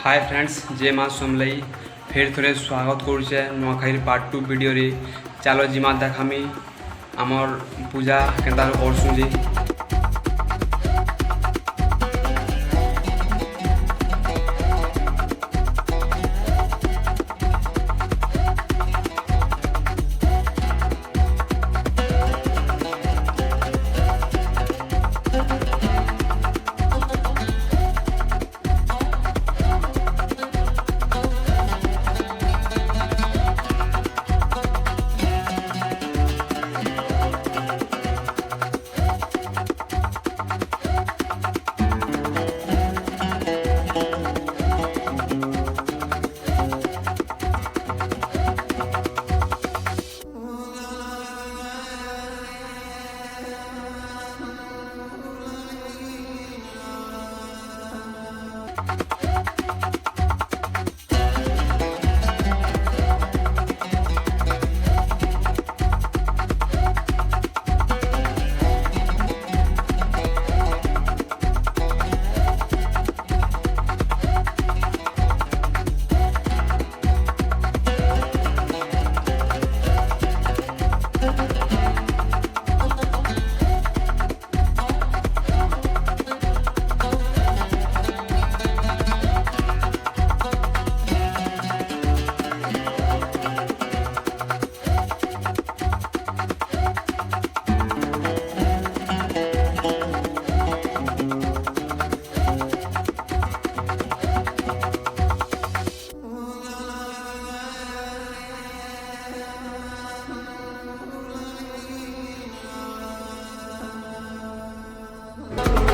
Hi friends, जय माँ सोमलई फिर थोड़े स्वागत करुचे नुआखाई पार्ट 2 वीडियो रे। चलो जिमा देखामी आमर पूजा केनता करसुँ जे।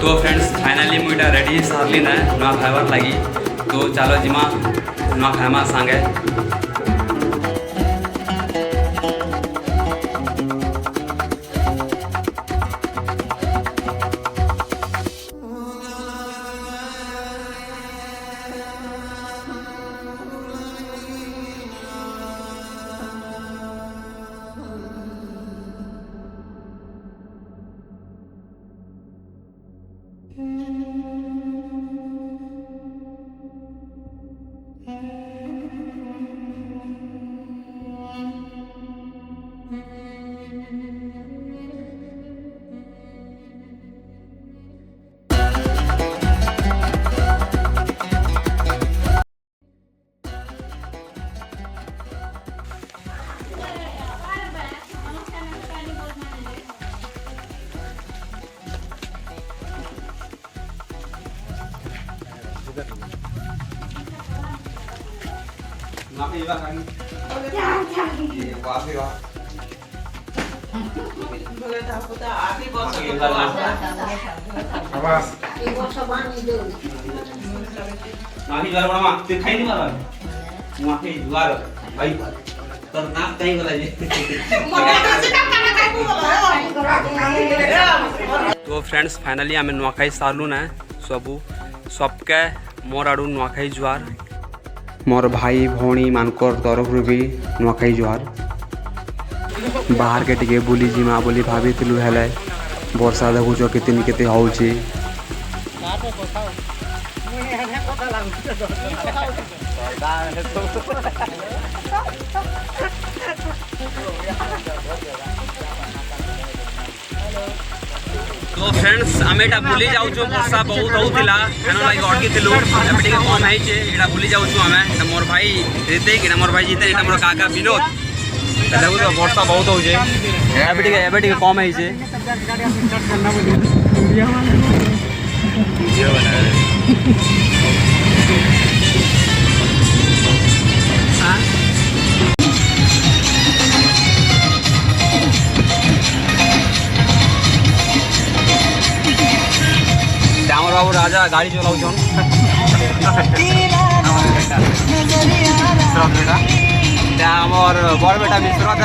तो फ्रेंड्स फाइनली मुझे रेडी सारली ना नुआ खाइबार लगी। तो चलो जिमा नुआ खाइमा सांगे। तो फ्रेंड्स फाइनली आम नुआखाई सारलु ना सबू सबके मोर आड़ू नुआखाई जुआर। मोर भाई भौणी मानकर तरफ भी नुआखाई जुआर। बाहर के टिके बुली जिमा बोली भाभी हेले वर्षा देखुच केते केते होउची। तो फ्रेंड्स आम एटा बुली जाऊँ वर्षा बहुत होता एन लगे अटकी थी एवं टे कम है बुली जाऊँ आम मोर भाई रीते कि मोर भाई जीते यहाँ मोर काका विनोद देखो तो वर्षा बहुत होटे कम है। बाबू राजा गाड़ी चलाऊन आमर बड़ बेटा विश्वनाथ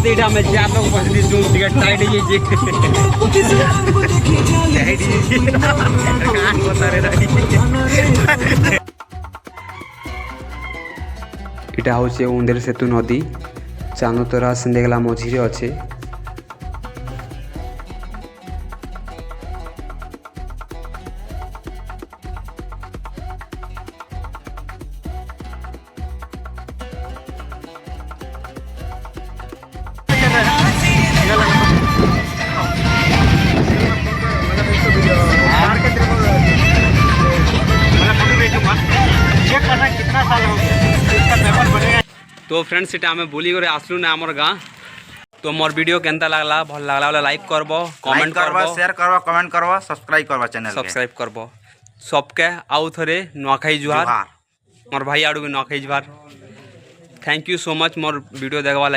ଏଇଟା ଆମେ ଚାର ଲୋକ ବସିଲି ଜୁମ୍ ଟିକେ ଟାଇଟ୍ ହେଇଯାଇଛି ଟାଇଟ୍ ହେଇଯାଇଛି କାଁ କଥାରେ ଏଇଟା ହେଉଛି ଉନ୍ଦେର ସେତୁ ନଦୀ ଚାନ୍ଦତରା ସିନ୍ଦେଗଲା ମଝିରେ ଅଛି। तो फ्रेंड्स इटा आम बुली कर आसलु ना आमर गाँ तो मोर वीडियो केनता लागला भल लागला वाला लाइक करबो कमेंट करबो शेयर करबो कमेंट करबो सब्सक्राइब करबो चैनल सब्सक्राइब करबो सबके आउ थरे नुआखाई जुहार मोर भाई आडू भी नुआखाई जुहार। थैंक यू सो मच मोर वीडियो देखवा।